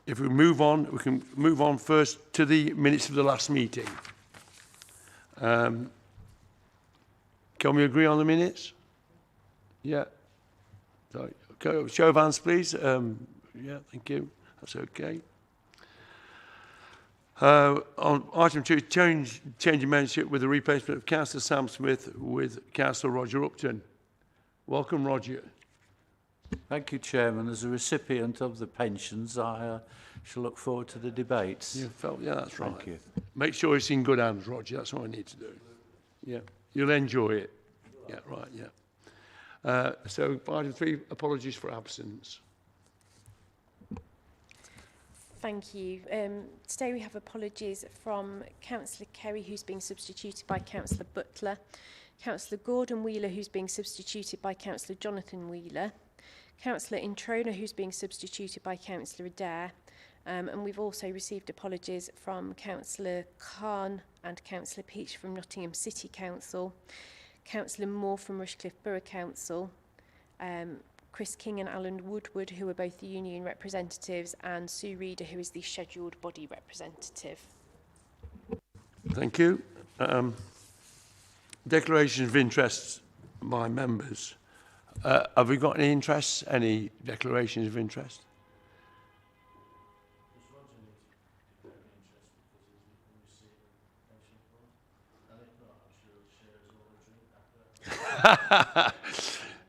if we move on, we can move on first to the minutes of the last meeting. Can we agree on the minutes? Yeah. Sorry. Okay. Show of hands, please. Yeah, thank you. That's okay. On item 2, change in membership with the replacement of Councillor Sam Smith with Councillor Roger Upton. Welcome, Roger. Thank you, Chairman. As a recipient of the pensions, I shall look forward to the debates. Yeah, that's right. Thank you. Make sure it's in good hands, Roger. That's what I need to do. Yeah, you'll enjoy it. Yeah, right, yeah. So, item 3, apologies for absence. Thank you. Today we have apologies from Councillor Kerry, who's being substituted by Councillor Butler, Councillor Gordon Wheeler, who's being substituted by Councillor Jonathan Wheeler, Councillor Introna, who's being substituted by Councillor Adair, and we've also received apologies from Councillor Khan and Councillor Peach from Nottingham City Council, Councillor Moore from Rushcliffe Borough Council, Chris King and Alan Woodward, who are both the union representatives, and Sue Reader, who is the scheduled body representative. Thank you. Declarations of interest by members. Have we got any interests? Any declarations of interest?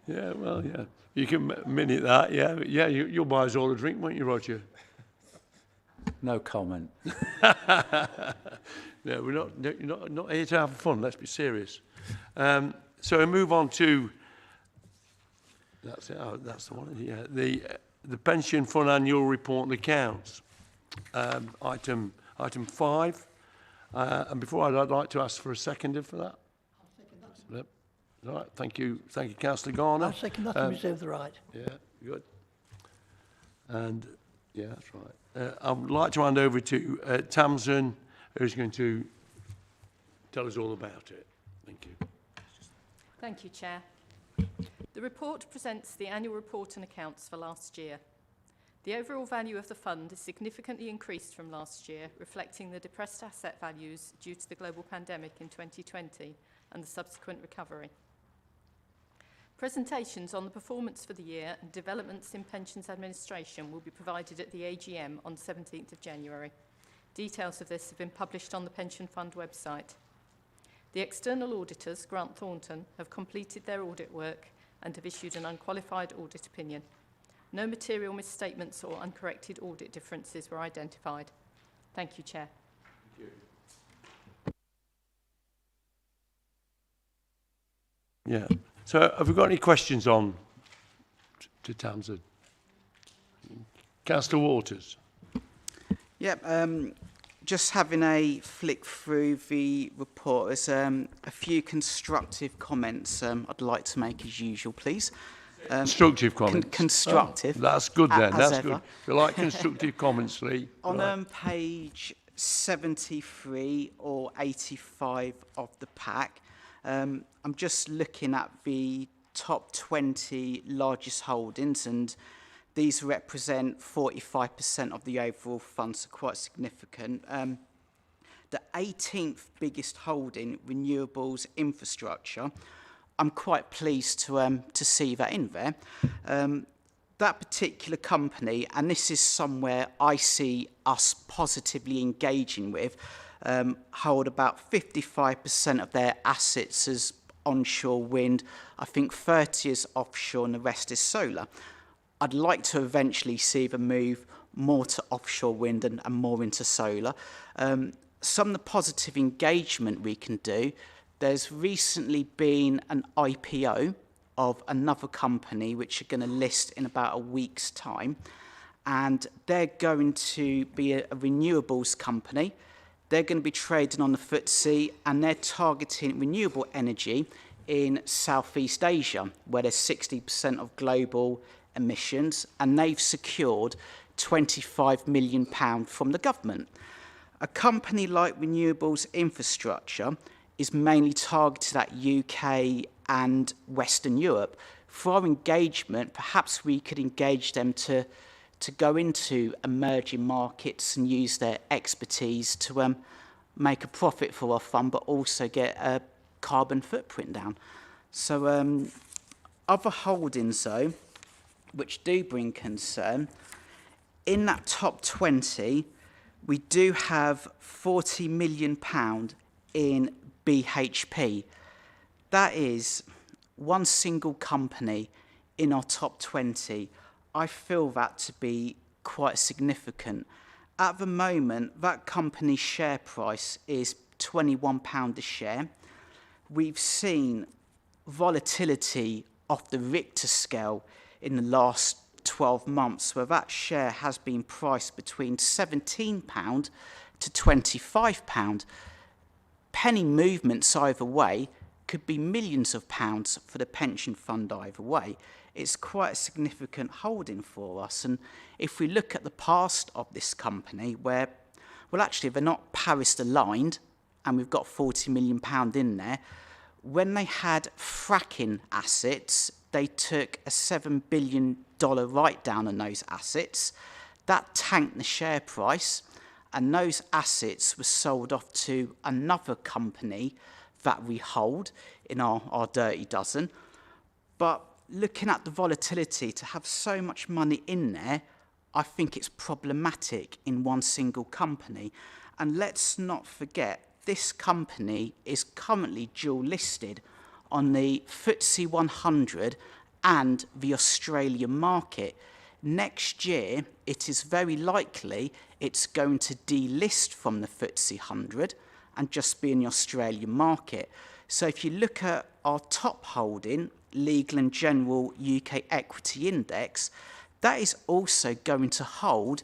Yeah, well, yeah. You can minute that, yeah. Yeah, you'll buy us all a drink, won't you, Roger? No comment. No, you're not here to have fun. Let's be serious. So we move on to. That's it. Oh, that's the one. Yeah, the pension fund annual report and accounts. Item 5. And before I'd like to ask for a seconder for that. I'll second that. Yep. All right. Thank you, Councillor Garner. I'll second that and reserve the right. Yeah, good. And yeah, that's right. I would like to hand over to Tamsin, who's going to tell us all about it. Thank you. Thank you, Chair. The report presents the annual report and accounts for last year. The overall value of the fund is significantly increased from last year, reflecting the depressed asset values due to the global pandemic in 2020 and the subsequent recovery. Presentations on the performance for the year and developments in pensions administration will be provided at the AGM on 17th of January. Details of this have been published on the Pension Fund website. The external auditors, Grant Thornton, have completed their audit work and have issued an unqualified audit opinion. No material misstatements or uncorrected audit differences were identified. Thank you, Chair. Thank you. Yeah. So have we got any questions on to Tamsin? Councillor Waters. Yep, just having a flick through the report, there's a few constructive comments I'd like to make as usual, please. Constructive comments. Constructive. Oh, that's good then, that's ever. good. We like constructive comments, Lee. On right. Page 73 or 85 of the pack, I'm just looking at the top 20 largest holdings, and these represent 45% of the overall fund, so quite significant. The 18th biggest holding, Renewables Infrastructure, I'm quite pleased to see that in there. That particular company, and this is somewhere I see us positively engaging with, hold about 55% of their assets as onshore wind, I think 30 is offshore and the rest is solar. I'd like to eventually see them move more to offshore wind and more into solar. Some of the positive engagement we can do, there's recently been an IPO of another company which are going to list in about a week's time, and they're going to be a renewables company. They're going to be trading on the FTSE, and they're targeting renewable energy in Southeast Asia, where there's 60% of global emissions, and they've secured £25 million from the government. A company like Renewables Infrastructure is mainly targeted at UK and Western Europe. For our engagement, perhaps we could engage them to to go into emerging markets and use their expertise to make a profit for our fund, but also get a carbon footprint down. So other holdings, though, which do bring concern, in that top 20, we do have £40 million in BHP. That is one single company in our top 20. I feel that to be quite significant. At the moment, that company's share price is £21 a share. We've seen volatility off the Richter scale in the last 12 months, where that share has been priced between £17 to £25. Penny movements either way could be millions of pounds for the pension fund either way. It's quite a significant holding for us. And if we look at the past of this company, where, well, actually, they're not Paris aligned, and we've got £40 million in there, when they had fracking assets, they took a $7 billion write-down on those assets. That tanked the share price, and those assets were sold off to another company that we hold in our dirty dozen. But looking at the volatility, to have so much money in there, I think it's problematic in one single company. And let's not forget, this company is currently dual listed on the FTSE 100 and the Australian market. Next year, it is very likely it's going to delist from the FTSE 100 and just be in the Australian market. So if you look at our top holding, Legal & General UK Equity Index, that is also going to hold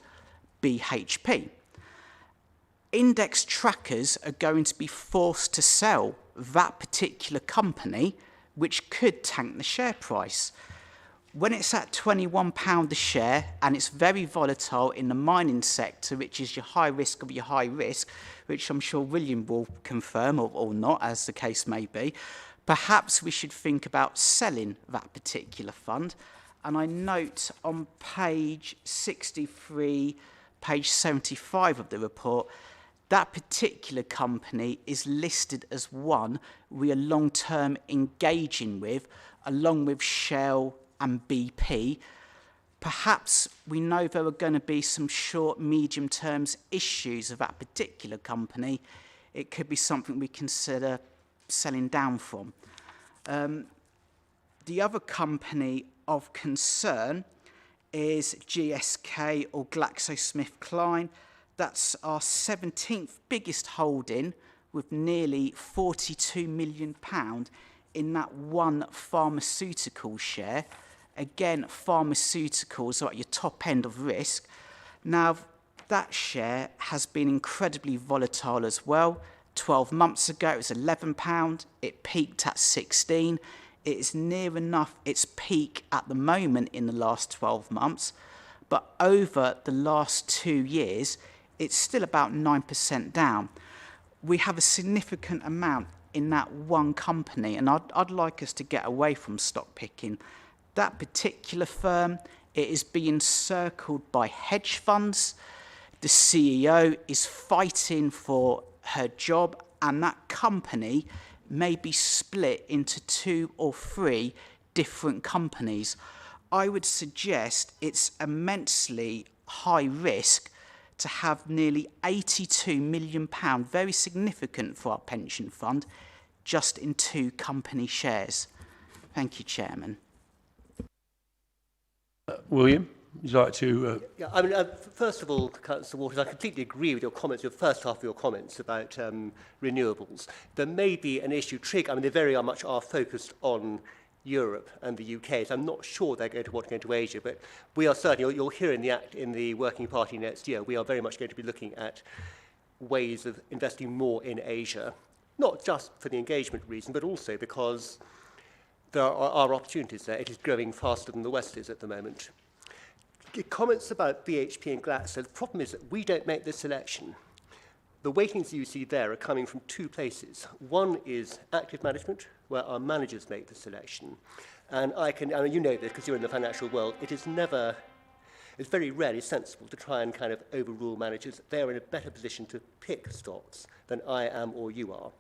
BHP. Index trackers are going to be forced to sell that particular company, which could tank the share price. When it's at £21 a share and it's very volatile in the mining sector, which is your high risk of your high risk, which I'm sure William will confirm or not, as the case may be, perhaps we should think about selling that particular fund. And I note on page 63, page 75 of the report, that particular company is listed as one we are long-term engaging with, along with Shell and BP. Perhaps we know there are going to be some short, medium-term issues of that particular company. It could be something we consider selling down from. The other company of concern is GSK or GlaxoSmithKline. That's our 17th biggest holding, with nearly £42 million in that one pharmaceutical share. Again, pharmaceuticals are at your top end of risk. Now, that share has been incredibly volatile as well. 12 months ago, it was £11. It peaked at 16. It is near enough its peak at the moment in the last 12 months. But over the last 2 years, it's still about 9% down. We have a significant amount in that one company, and I'd like us to get away from stock picking. That particular firm, it is being circled by hedge funds. The CEO is fighting for her job, and that company may be split into 2 or 3 different companies. I would suggest it's immensely high risk to have nearly £82 million, very significant for our pension fund, just in 2 company shares. Thank you, Chairman. William, would you like to... Yeah, I mean, first of all, Councillor Waters, I completely agree with your comments, your first half of your comments about renewables. There may be an issue I mean, they very much are focused on Europe and the UK, so I'm not sure they're going to want to go into Asia, but we are certainly, you'll hear in the Working Party next year, we are very much going to be looking at ways of investing more in Asia, not just for the engagement reason, but also because there are opportunities there. It is growing faster than the West is at the moment. Comments about BHP and Glaxo, the problem is that we don't make this selection. The weightings you see there are coming from 2 places. One is active management, where our managers make the selection. And I mean, you know this because you're in the financial world, it is never It's very rarely sensible to try and kind of overrule managers. They're in a better position to pick stocks than I am or you are.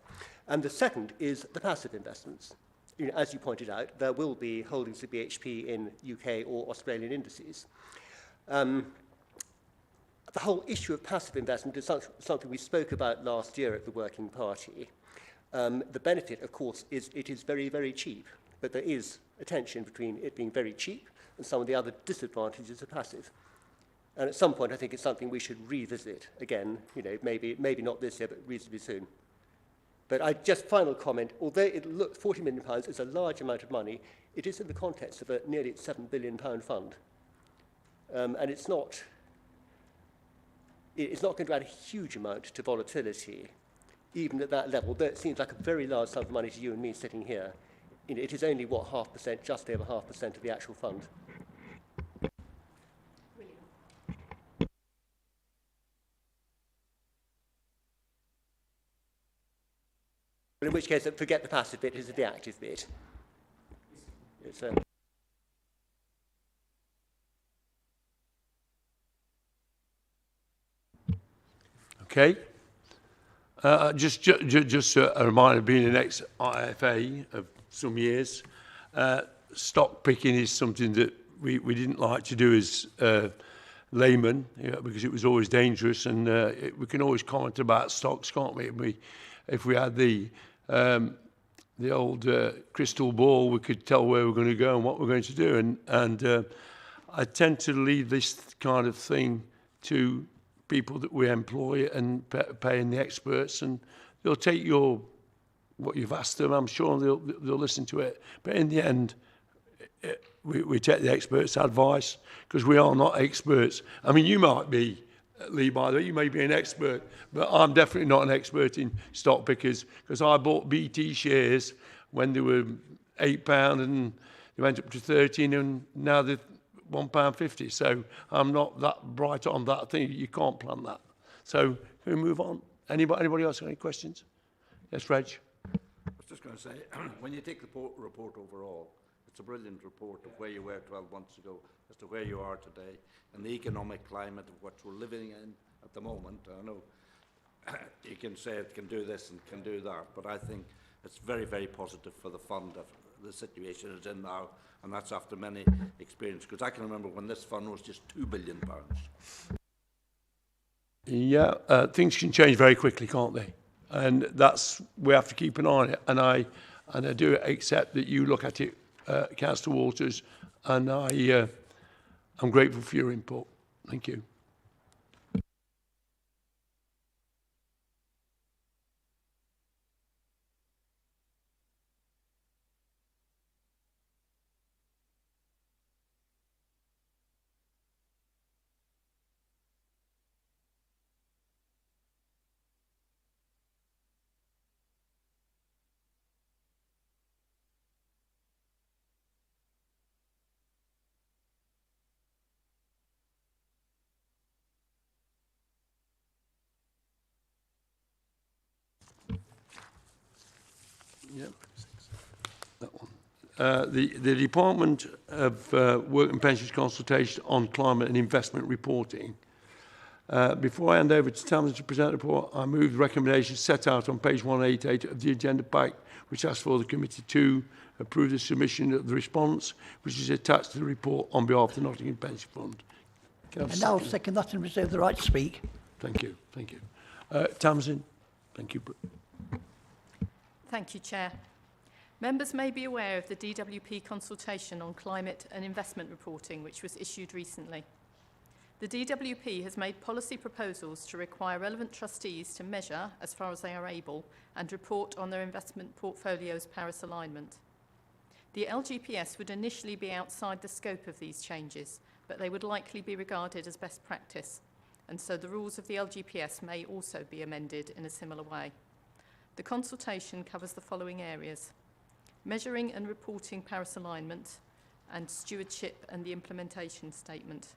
And the second is the passive investments. You know, as you pointed out, there will be holdings of BHP in UK or Australian indices. The whole issue of passive investment is something we spoke about last year at the Working Party. The benefit, of course, is it is very, very cheap, but there is a tension between it being very cheap and some of the other disadvantages of passive. And at some point, I think it's something we should revisit again, you know, maybe not this year, but reasonably soon. But final comment, although it looks £40 million is a large amount of money, it is in the context of a nearly £7 billion fund. And it's not going to add a huge amount to volatility, even at that level, though it seems like a very large sum of money to you and me sitting here. You know, it is only, what, 0.5%, just over 0.5% of the actual fund. In which case, forget the passive bit, this is the active bit. It's, Okay. Just a reminder, being an ex-IFA of some years, stock picking is something that we didn't like to do as laymen, you know, because it was always dangerous, and we can always comment about stocks, can't we? If we had the old crystal ball, we could tell where we're going to go and what we're going to do. And I tend to leave this kind of thing to people that we employ and paying the experts, and they'll take what you've asked them. I'm sure they'll listen to it. But in the end, we take the experts' advice, because we are not experts. I mean, you might be, Lee, by the way, you may be an expert, but I'm definitely not an expert in stock pickers, because I bought BT shares when they were £8 and they went up to 13, and now they're £1.50. So I'm not that bright on that thing. You can't plan that. So can we move on? Anybody else got any questions? Yes, Reg. I was just going to say, when you take the report overall, it's a brilliant report of where you were 12 months ago as to where you are today and the economic climate of what we're living in at the moment. I know you can say it can do this and can do that, but I think it's very, very positive for the fund of the situation it's in now, and that's after many experience, because I can remember when this fund was just £2 billion. Yeah, things can change very quickly, can't they? And we have to keep an eye on it. And I do accept that you look at it, Councillor Waters, and I'm grateful for your input. Thank you. Yep. That one. The Department of Work and Pensions Consultation on Climate and Investment Reporting. Before I hand over to Tamsin to present the report, I move the recommendations set out on page 188 of the agenda pack, which asks for the committee to approve the submission of the response, which is attached to the report on behalf of the Nottingham Pension Fund. And I'll second that and reserve the right to speak. Thank you. Thank you. Tamsin, thank you. Thank you, Chair. Members may be aware of the DWP consultation on climate and investment reporting, which was issued recently. The DWP has made policy proposals to require relevant trustees to measure, as far as they are able, and report on their investment portfolio's Paris alignment. The LGPS would initially be outside the scope of these changes, but they would likely be regarded as best practice, and so the rules of the LGPS may also be amended in a similar way. The consultation covers the following areas: measuring and reporting Paris alignment, and stewardship and the implementation statement.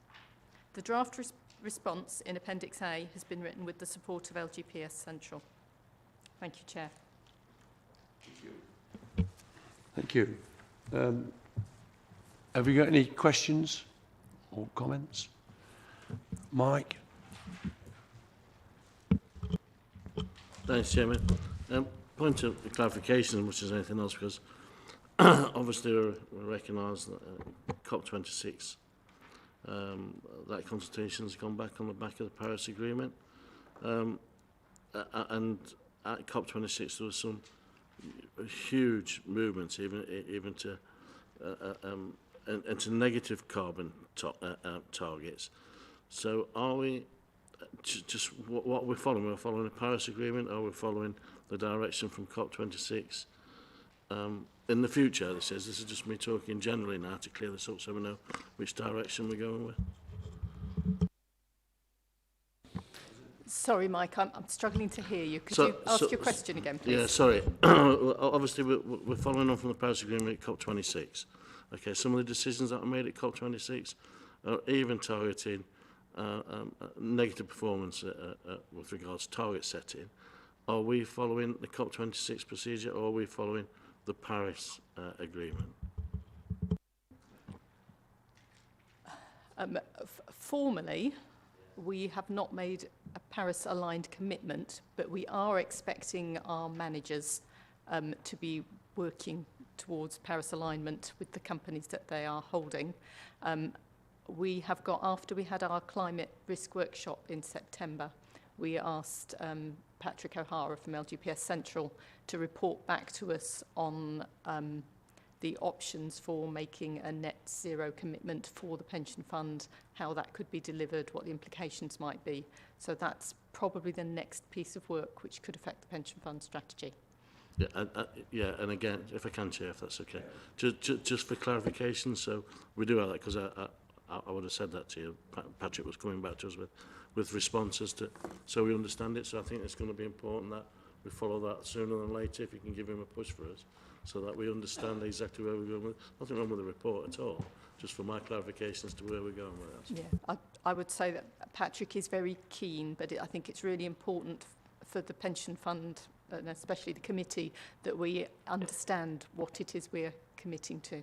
The draft response in Appendix A has been written with the support of LGPS Central. Thank you, Chair. Thank you. Have you got any questions or comments? Mike? Thanks, Chairman. Point of clarification, which is anything else, because obviously we recognise that COP26, that consultation has gone back on the back of the Paris Agreement, and at COP26 there was some huge movements, even to into negative carbon targets. So are we just what we're following? We're following the Paris Agreement, or we're following the direction from COP26 in the future? This is just me talking generally now to clear this up, so we know which direction we're going with. Sorry, Mike, I'm struggling to hear you. Could you ask your question again, please? Yeah, sorry. Obviously, we're following on from the Paris Agreement at COP26. Okay, some of the decisions that are made at COP26 are even targeting negative performance with regards to target setting. Are we following the COP26 procedure, or are we following the Paris Agreement? Formally, we have not made a Paris-aligned commitment, but we are expecting our managers to be working towards Paris alignment with the companies that they are holding. We have got, after we had our climate risk workshop in September, we asked Patrick O'Hara from LGPS Central to report back to us on the options for making a net zero commitment for the pension fund, how that could be delivered, what the implications might be. So that's probably the next piece of work which could affect the pension fund strategy. Yeah, and again, if I can, Chair, if that's okay. Just for clarification, so we do have that, because I would have said that to you. Patrick was coming back to us with responses to, so we understand it. So I think it's going to be important that we follow that sooner than later, if you can give him a push for us, so that we understand exactly where we're going with. Nothing wrong with the report at all, just for my clarification as to where we're going with that. Yeah, I would say that Patrick is very keen, but I think it's really important for the pension fund, and especially the committee, that we understand what it is we're committing to.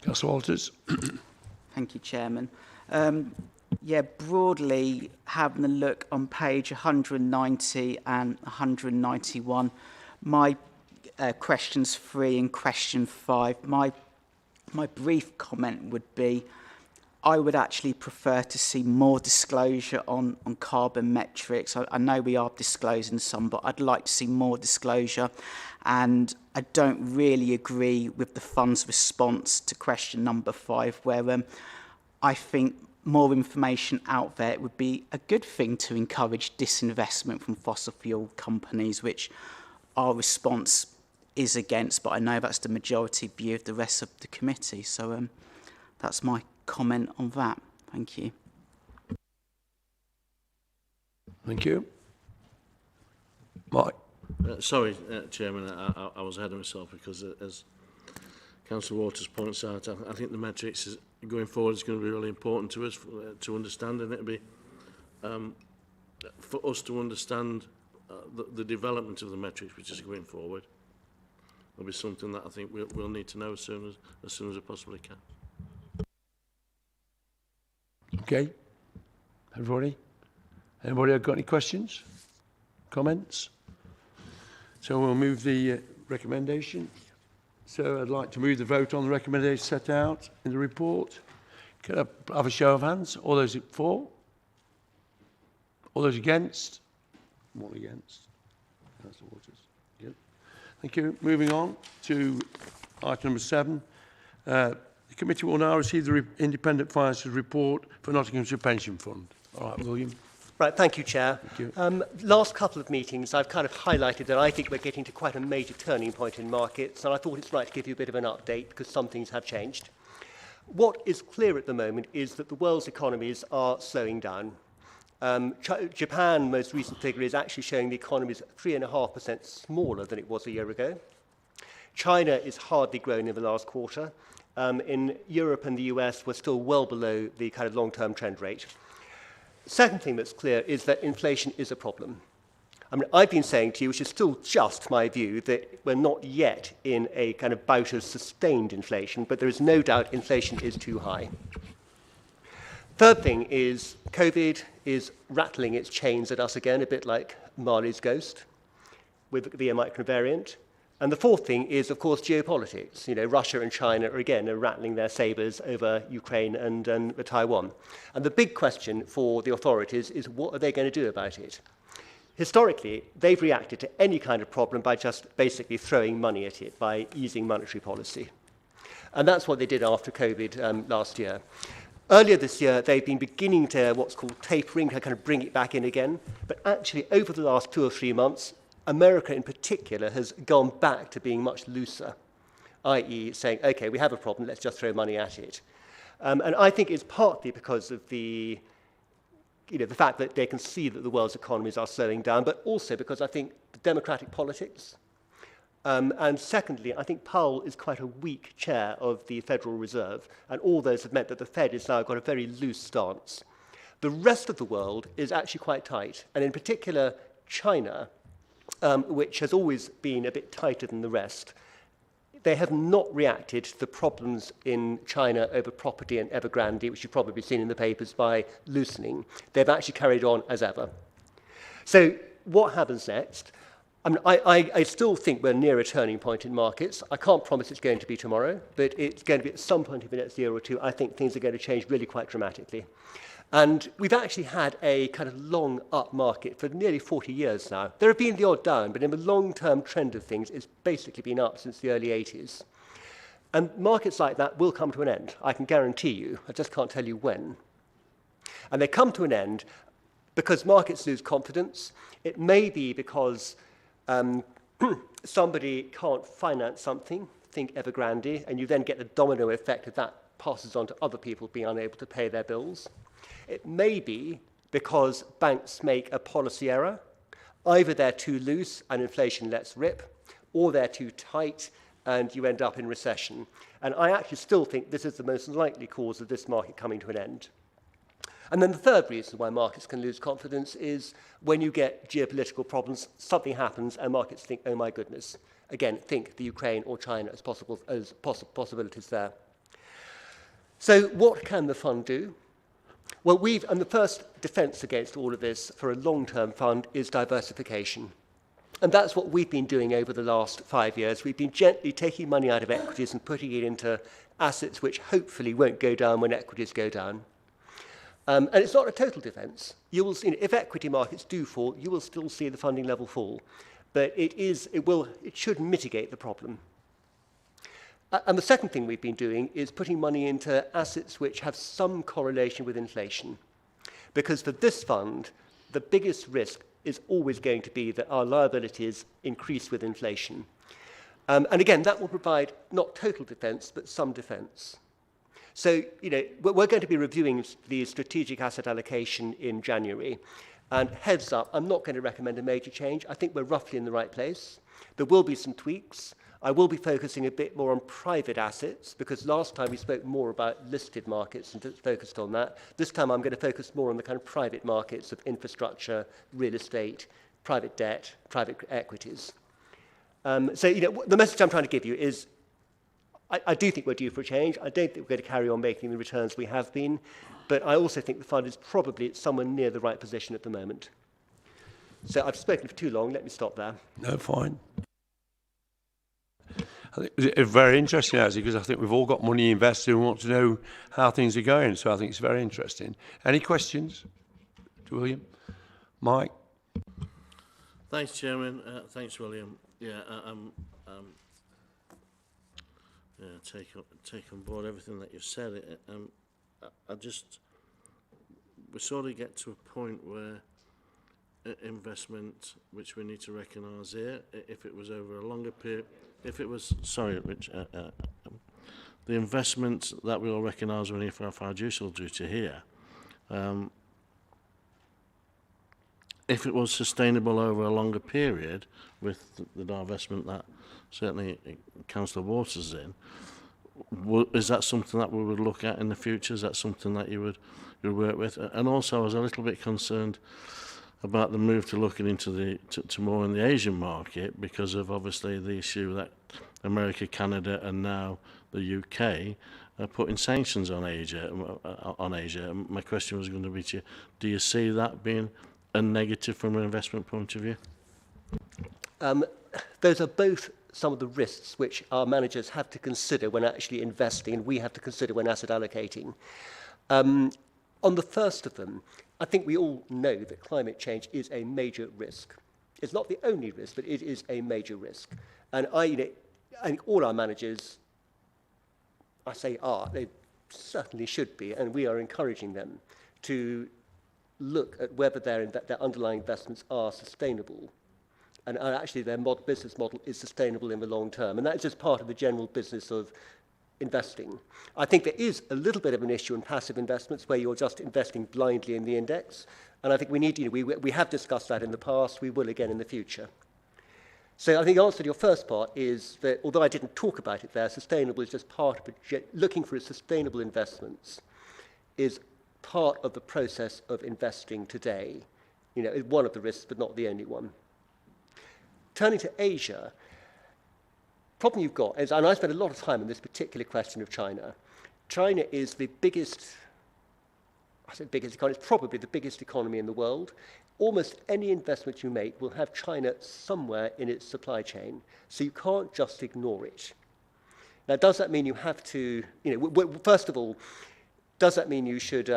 Councillor Walters. Thank you, Chairman. Yeah, broadly, having a look on page 190 and 191, my questions 3 and question 5, my brief comment would be, I would actually prefer to see more disclosure on carbon metrics. I know we are disclosing some, but I'd like to see more disclosure. And I don't really agree with the fund's response to question number 5, where I think more information out there would be a good thing to encourage disinvestment from fossil fuel companies, which our response is against, but I know that's the majority view of the rest of the committee. So that's my comment on that. Thank you. Thank you. Mike. Sorry, Chairman, I was ahead of myself, because as Councillor Waters points out, I think the metrics going forward is going to be really important to us to understand, and it'll be for us to understand the development of the metrics which is going forward. It'll be something that I think we'll need to know as soon as we possibly can. Okay. Everybody? Anybody got any questions? Comments? So we'll move the recommendation. So I'd like to move the vote on the recommendation set out in the report. Can I have a show of hands? All those for? All those against? One against. That's the Waters. Good. Thank you. Moving on to item number 7. The committee will now receive the independent finances report for Nottinghamshire Pension Fund. All right, William. Right, thank you, Chair. Thank you. Last couple of meetings, I've kind of highlighted that I think we're getting to quite a major turning point in markets, and I thought it's right to give you a bit of an update because some things have changed. What is clear at the moment is that the world's economies are slowing down. Japan, most recent figure, is actually showing the economy is 3.5% smaller than it was a year ago. China is hardly grown in the last quarter. In Europe and the US, we're still well below the kind of long-term trend rate. Second thing that's clear is that inflation is a problem. I mean, I've been saying to you, which is still just my view, that we're not yet in a kind of bout of sustained inflation, but there is no doubt inflation is too high. Third thing is COVID is rattling its chains at us again, a bit like Marley's ghost with the Omicron variant. And the fourth thing is, of course, geopolitics. You know, Russia and China are rattling their sabres over Ukraine and Taiwan. And the big question for the authorities is, what are they going to do about it? Historically, they've reacted to any kind of problem by just basically throwing money at it, by easing monetary policy. And that's what they did after COVID last year. Earlier this year, they've been beginning to what's called tapering, to kind of bring it back in again. But actually, over the last 2 or 3 months, America in particular has gone back to being much looser, i.e. saying, okay, we have a problem, let's just throw money at it. And I think it's partly because of the fact that they can see that the world's economies are slowing down, but also because I think the democratic politics. And secondly, I think Powell is quite a weak chair of the Federal Reserve, and all those have meant that the Fed has now got a very loose stance. The rest of the world is actually quite tight, and in particular, China, which has always been a bit tighter than the rest. They have not reacted to the problems in China over property and Evergrande, which you've probably seen in the papers, by loosening. They've actually carried on as ever. So what happens next? I still think we're near a turning point in markets. I can't promise it's going to be tomorrow, but it's going to be at some point in the next year or two. I think things are going to change really quite dramatically. And we've actually had a kind of long up market for nearly 40 years now. There have been the odd down, but in the long-term trend of things, it's basically been up since the early 80s. And markets like that will come to an end, I can guarantee you. I just can't tell you when. And they come to an end because markets lose confidence. It may be because somebody can't finance something, think Evergrande, and you then get the domino effect of that passes on to other people being unable to pay their bills. It may be because banks make a policy error. Either they're too loose and inflation lets rip, or they're too tight and you end up in recession. And I actually still think this is the most likely cause of this market coming to an end. And then the third reason why markets can lose confidence is when you get geopolitical problems, something happens and markets think, oh my goodness. Again, think the Ukraine or China as possibilities there. So what can the fund do? Well, and the first defence against all of this for a long-term fund is diversification. And that's what we've been doing over the last 5 years. We've been gently taking money out of equities and putting it into assets which hopefully won't go down when equities go down. And it's not a total defence. You will see, if equity markets do fall, you will still see the funding level fall. But it should mitigate the problem. And the second thing we've been doing is putting money into assets which have some correlation with inflation. Because for this fund, the biggest risk is always going to be that our liabilities increase with inflation. And again, that will provide not total defence, but some defence. So, we're going to be reviewing the strategic asset allocation in January. And heads up, I'm not going to recommend a major change. I think we're roughly in the right place. There will be some tweaks. I will be focusing a bit more on private assets, because last time we spoke more about listed markets and focused on that. This time I'm going to focus more on the kind of private markets of infrastructure, real estate, private debt, private equities. So, the message I'm trying to give you is I do think we're due for a change. I don't think we're going to carry on making the returns we have been, but I also think the fund is probably somewhere near the right position at the moment. So I've spoken for too long. Let me stop there. No, fine. I think it's very interesting, actually, because I think we've all got money invested and want to know how things are going. So I think it's very interesting. Any questions to William? Mike? Thanks, Chairman. Thanks, William. Yeah, take on board everything that you've said. We sort of get to a point where investment, which we need to recognise here, if it was over a longer period, if it was, sorry, Rich, the investment that we all recognise when for our fiducial duty here, if it was sustainable over a longer period with the divestment that certainly Councillor Waters is in, is that something that we would look at in the future? Is that something that you would work with? And also I was a little bit concerned about the move to looking into to more in the Asian market because of obviously the issue that America, Canada, and now the UK are putting sanctions on Asia. My question was going to be to you: do you see that being a negative from an investment point of view? Those are both some of the risks which our managers have to consider when actually investing, and we have to consider when asset allocating. On the first of them, I think we all know that climate change is a major risk. It's not the only risk, but it is a major risk. And I think all our managers, I say are, they certainly should be, and we are encouraging them to look at whether their underlying investments are sustainable. And actually their business model is sustainable in the long term. And that's just part of the general business of investing. I think there is a little bit of an issue in passive investments where you're just investing blindly in the index. And I think we need, we have discussed that in the past, we will again in the future. So I think the answer to your first part is that, although I didn't talk about it there, sustainable is just part of it. Looking for sustainable investments is part of the process of investing today. It's one of the risks, but not the only one. Turning to Asia, problem you've got is, and I spent a lot of time on this particular question of China. China is the biggest, I say biggest economy, it's probably the biggest economy in the world. Almost any investment you make will have China somewhere in its supply chain, so you can't just ignore it. Now, does that mean you have to, first of all, does that mean you should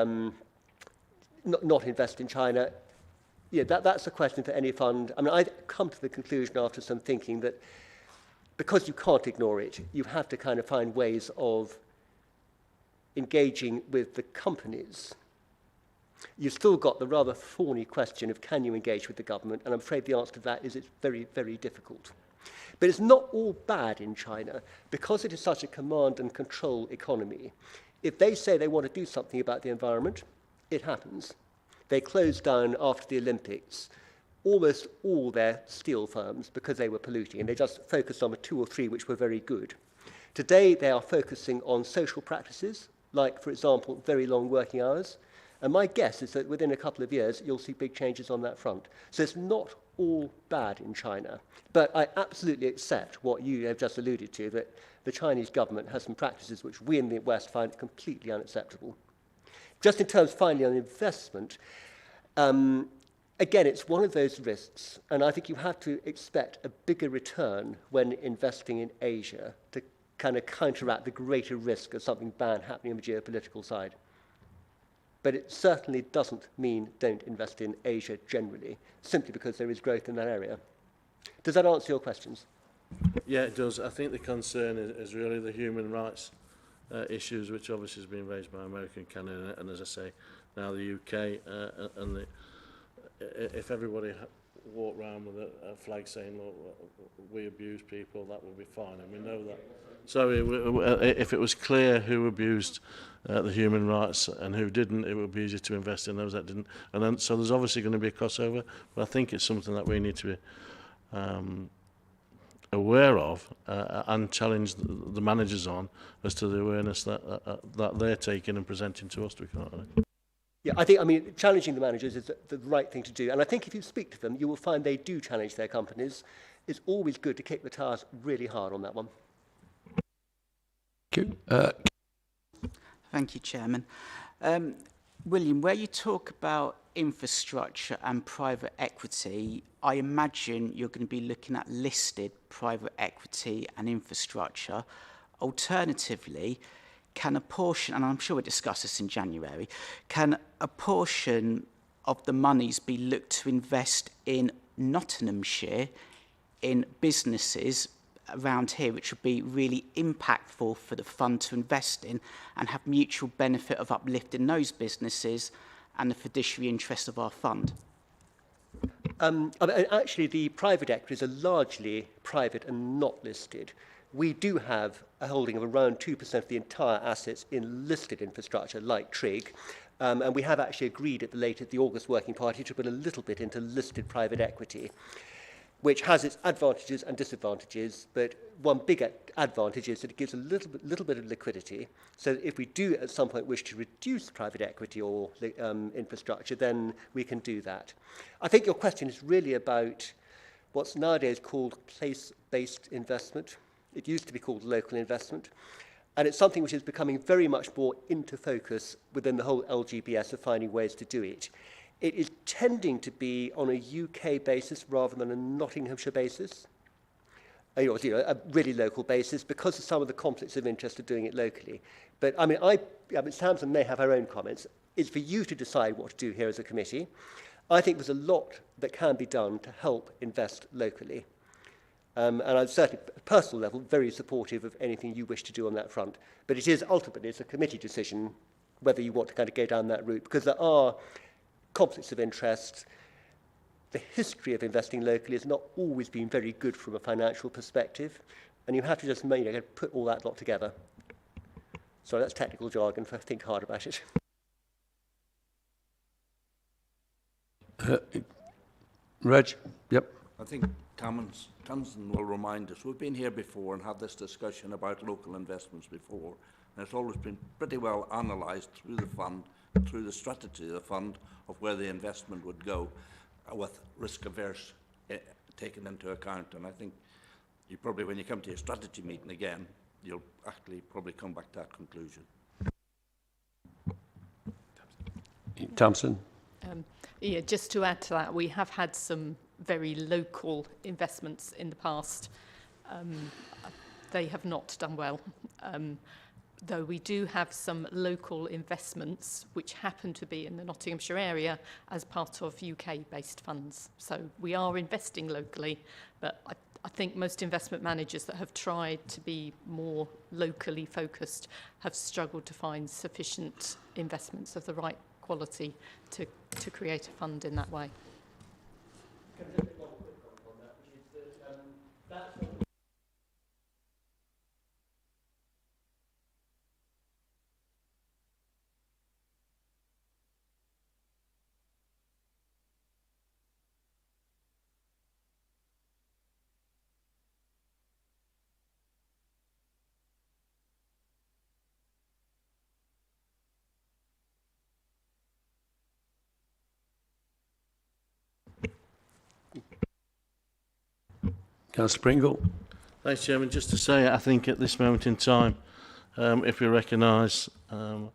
not invest in China? Yeah, that's a question for any fund. I mean, I've come to the conclusion after some thinking that because you can't ignore it, you have to kind of find ways of engaging with the companies. You've still got the rather thorny question of can you engage with the government, and I'm afraid the answer to that is it's very, very difficult. But it's not all bad in China because it is such a command and control economy. If they say they want to do something about the environment, it happens. They closed down after the Olympics almost all their steel firms because they were polluting, and they just focused on the 2 or 3 which were very good. Today, they are focusing on social practices, like, for example, very long working hours. And my guess is that within a couple of years, you'll see big changes on that front. So it's not all bad in China. But I absolutely accept what you have just alluded to, that the Chinese government has some practices which we in the West find completely unacceptable. Just in terms, finally, on investment, again, it's one of those risks, and I think you have to expect a bigger return when investing in Asia to kind of counteract the greater risk of something bad happening on the geopolitical side. But it certainly doesn't mean don't invest in Asia generally, simply because there is growth in that area. Does that answer your questions? Yeah, it does. I think the concern is really the human rights issues, which obviously has been raised by America and Canada, and as I say, now the UK, and if everybody walked around with a flag saying, look, we abuse people, that would be fine, and we know that. So if it was clear who abused the human rights and who didn't, it would be easier to invest in those that didn't. And then, so there's obviously going to be a crossover, but I think it's something that we need to be aware of and challenge the managers on as to the awareness that they're taking and presenting to us. Yeah, I mean, challenging the managers is the right thing to do. And I think if you speak to them, you will find they do challenge their companies. It's always good to kick the tires really hard on that one. Thank you. Thank you, Chairman. William, where you talk about infrastructure and private equity, I imagine you're going to be looking at listed private equity and infrastructure. Alternatively, can a portion, and I'm sure we'll discuss this in January, can a portion of the monies be looked to invest in Nottinghamshire in businesses around here which would be really impactful for the fund to invest in and have mutual benefit of uplifting those businesses and the fiduciary interest of our fund? Actually, the private equities are largely private and not listed. We do have a holding of around 2% of the entire assets in listed infrastructure, like Trig, and we have actually agreed at the August Working Party to put a little bit into listed private equity. which has its advantages and disadvantages, but one big advantage is that it gives a little bit of liquidity. So if we do at some point wish to reduce private equity or infrastructure, then we can do that. I think your question is really about what's nowadays called place-based investment. It used to be called local investment. And it's something which is becoming very much more into focus within the whole LGBS of finding ways to do it. It is tending to be on a UK basis rather than a Nottinghamshire basis, a really local basis, because of some of the conflicts of interest of doing it locally. But I mean, Samson may have her own comments. It's for you to decide what to do here as a committee. I think there's a lot that can be done to help invest locally. And I'm certainly, at a personal level, very supportive of anything you wish to do on that front. But it is ultimately, it's a committee decision whether you want to kind of go down that route, because there are conflicts of interest. The history of investing locally has not always been very good from a financial perspective, and you have to just put all that lot together. Sorry, that's technical jargon, so think hard about it. Reg? Yep. I think Tamsin will remind us, we've been here before and had this discussion about local investments before, and it's always been pretty well analysed through the fund, through the strategy of the fund, of where the investment would go, with risk averse taken into account. And I think you probably, when you come to your strategy meeting again, you'll actually probably come back to that conclusion. Tamsin? Yeah, just to add to that, we have had some very local investments in the past. They have not done well, though we do have some local investments which happen to be in the Nottinghamshire area as part of UK-based funds. So we are investing locally, but I think most investment managers that have tried to be more locally focused have struggled to find sufficient investments of the right quality to create a fund in that way. Councillor Pringle? Thanks, Chairman. Just to say, I think at this moment in time, if we recognise the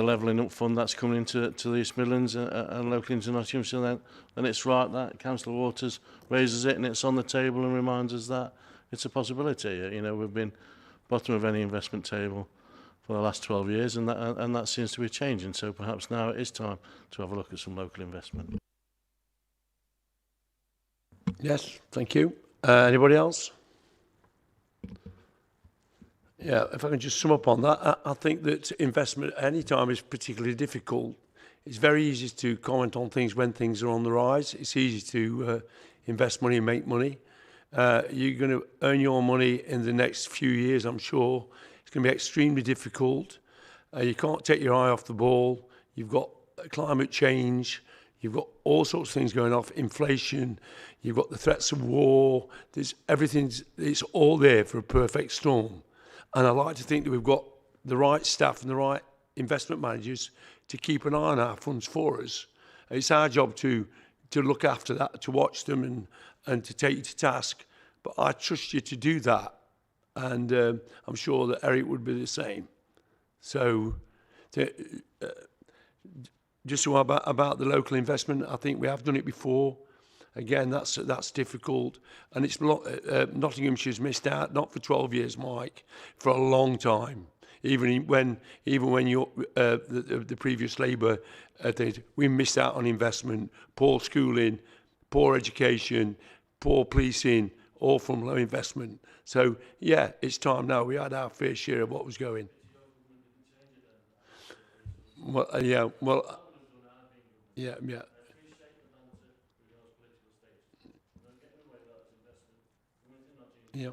levelling up fund that's coming into the East Midlands and locally into Nottinghamshire, then it's right that Councillor Waters raises it and it's on the table and reminds us that it's a possibility. You know, we've been bottom of any investment table for the last 12 years, and that seems to be changing. So perhaps now it is time to have a look at some local investment. Yes, thank you. Anybody else? Yeah, if I can just sum up on that, I think that investment at any time is particularly difficult. It's very easy to comment on things when things are on the rise. It's easy to invest money and make money. You're going to earn your money in the next few years, I'm sure. It's going to be extremely difficult. You can't take your eye off the ball. You've got climate change. You've got all sorts of things going off, inflation, you've got the threats of war, there's it's all there for a perfect storm. And I like to think that we've got the right staff and the right investment managers to keep an eye on our funds for us. It's our job to look after that, to watch them and to take you to task. But I trust you to do that. And I'm sure that Eric would be the same. So, just about the local investment, I think we have done it before. Again, that's difficult, and it's Nottinghamshire's missed out, not for 12 years, Mike, for a long time. Even when you're the previous Labour things, we missed out on investment, poor schooling, poor education, poor policing, all from low investment. So yeah, it's time now. We had our fair share of what was going. Well, yeah, well. Yeah. Yeah. Yeah.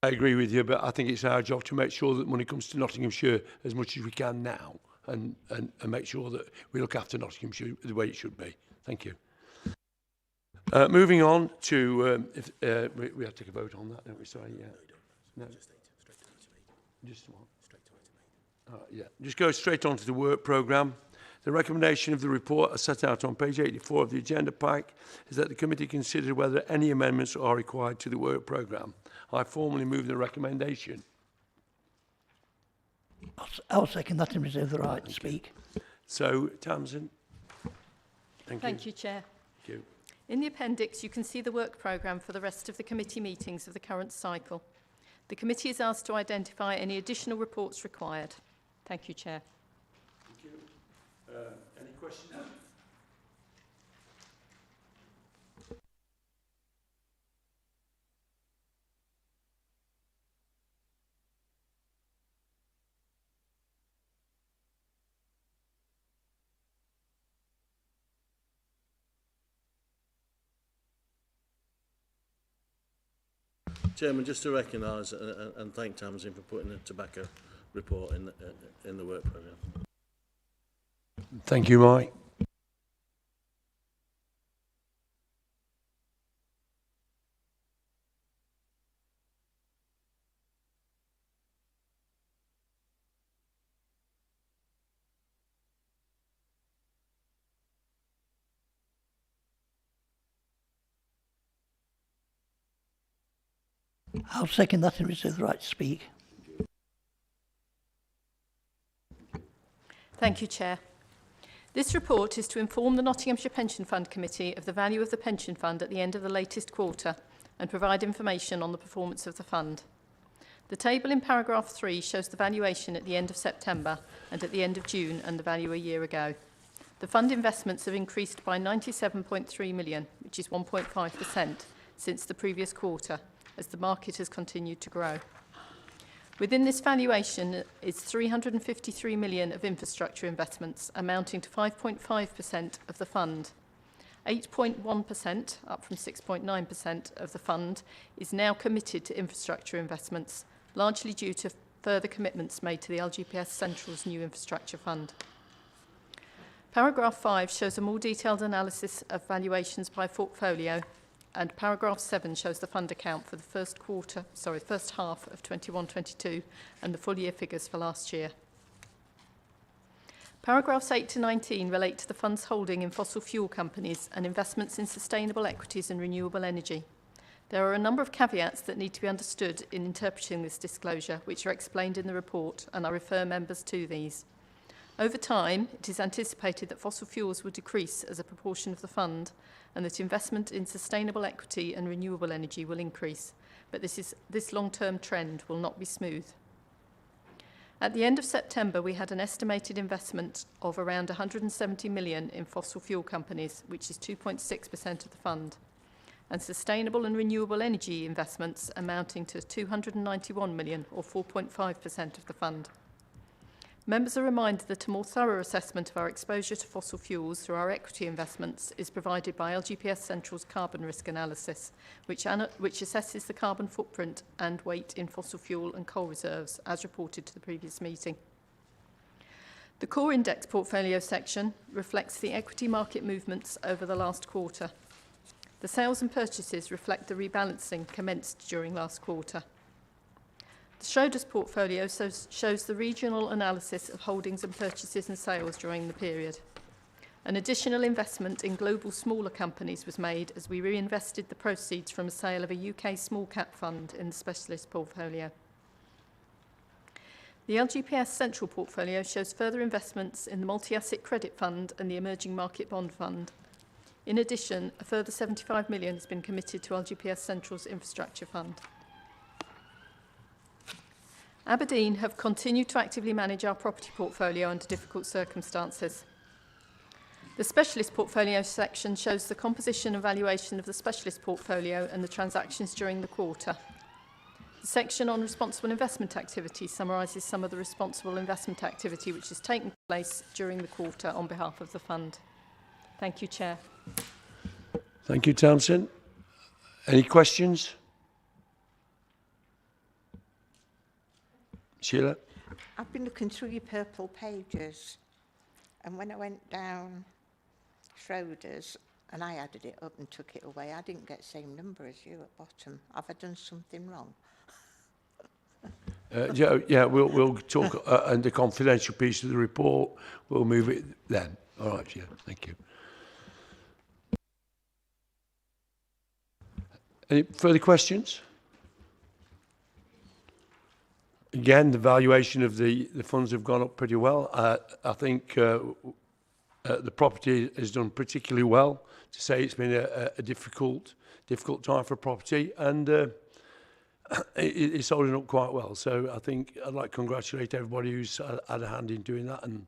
I agree with you, but I think it's our job to make sure that money comes to Nottinghamshire as much as we can now. and make sure that we look after Nottinghamshire the way it should be. Thank you. Moving on to, we have to take a vote on that, don't we? Sorry, yeah. No. Just what? Yeah, just go straight on to the work programme. The recommendation of the report as set out on page 84 of the agenda pack is that the committee consider whether any amendments are required to the work programme. I formally move the recommendation. I'll second that and reserve the right to speak. So, Tamsin. Thank you, Chair. Thank you. In the appendix, you can see the work programme for the rest of the committee meetings of the current cycle. The committee is asked to identify any additional reports required. Thank you, Chair. Thank you. Any questions? Chairman, just to recognise and thank Tamsin for putting the tobacco report in the work programme. Thank you, Mike. I'll second that and reserve the right to speak. Thank you, Chair. This report is to inform the Nottinghamshire Pension Fund Committee of the value of the pension fund at the end of the latest quarter and provide information on the performance of the fund. The table in paragraph 3 shows the valuation at the end of September and at the end of June and the value a year ago. The fund investments have increased by 97.3 million, which is 1.5% since the previous quarter, as the market has continued to grow. Within this valuation is 353 million of infrastructure investments, amounting to 5.5% of the fund. 8.1%, up from 6.9% of the fund, is now committed to infrastructure investments, largely due to further commitments made to the LGPS Central's new infrastructure fund. Paragraph 5 shows a more detailed analysis of valuations by portfolio, and paragraph 7 shows the fund account for the first half of 21-22 and the full year figures for last year. Paragraphs 8 to 19 relate to the fund's holding in fossil fuel companies and investments in sustainable equities and renewable energy. There are a number of caveats that need to be understood in interpreting this disclosure, which are explained in the report, and I refer members to these. Over time, it is anticipated that fossil fuels will decrease as a proportion of the fund and that investment in sustainable equity and renewable energy will increase, but this long-term trend will not be smooth. At the end of September, we had an estimated investment of around 170 million in fossil fuel companies, which is 2.6% of the fund, and sustainable and renewable energy investments amounting to 291 million, or 4.5% of the fund. Members are reminded that a more thorough assessment of our exposure to fossil fuels through our equity investments is provided by LGPS Central's carbon risk analysis, which assesses the carbon footprint and weight in fossil fuel and coal reserves, as reported to the previous meeting. The core index portfolio section reflects the equity market movements over the last quarter. The sales and purchases reflect the rebalancing commenced during last quarter. The Schroders portfolio shows the regional analysis of holdings and purchases and sales during the period. An additional investment in global smaller companies was made as we reinvested the proceeds from a sale of a UK small cap fund in the specialist portfolio. The LGPS Central portfolio shows further investments in the multi-asset credit fund and the emerging market bond fund. In addition, a further 75 million has been committed to LGPS Central's infrastructure fund. Aberdeen have continued to actively manage our property portfolio under difficult circumstances. The specialist portfolio section shows the composition and valuation of the specialist portfolio and the transactions during the quarter. The section on responsible investment activity summarises some of the responsible investment activity which has taken place during the quarter on behalf of the fund. Thank you, Chair. Thank you, Tamsin. Any questions? Sheila? I've been looking through your purple pages, and when I went down Schroeder's and I added it up and took it away, I didn't get the same number as you at bottom. Have I done something wrong? Yeah, we'll talk and the confidential piece of the report. We'll move it then. All right, yeah, thank you. Any further questions? Again, the valuation of the funds have gone up pretty well. I think the property has done particularly well. To say it's been a difficult time for property, and it's holding up quite well. So I think I'd like to congratulate everybody who's had a hand in doing that, and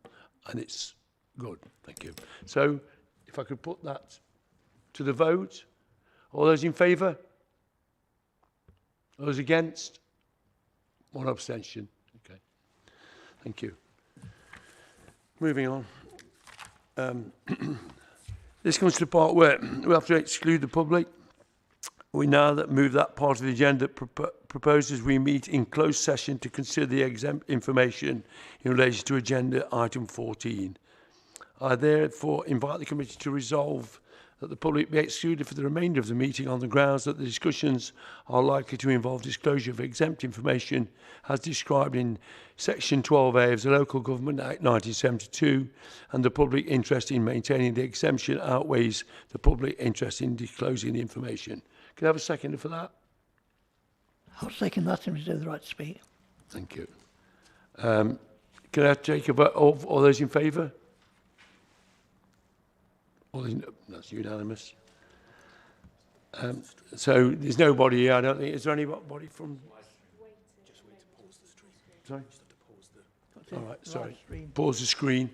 it's good. Thank you. So if I could put that to the vote. All those in favour? Those against? One abstention. Okay. Thank you. Moving on. This comes to the part where we have to exclude the public. We now move that part of the agenda that proposes we meet in closed session to consider the exempt information in relation to agenda item 14. I therefore invite the committee to resolve that the public be excluded for the remainder of the meeting on the grounds that the discussions are likely to involve disclosure of exempt information as described in Section 12A of the Local Government Act 1972, and the public interest in maintaining the exemption outweighs the public interest in disclosing the information. Can I have a second for that? I'll second that and reserve the right to speak. Thank you. Can I take a vote? All those in favour? That's unanimous. So there's nobody here, I don't think. Is there anybody from... Just wait to pause the stream. Sorry? Just have to pause the... All right, sorry. Pause the screen.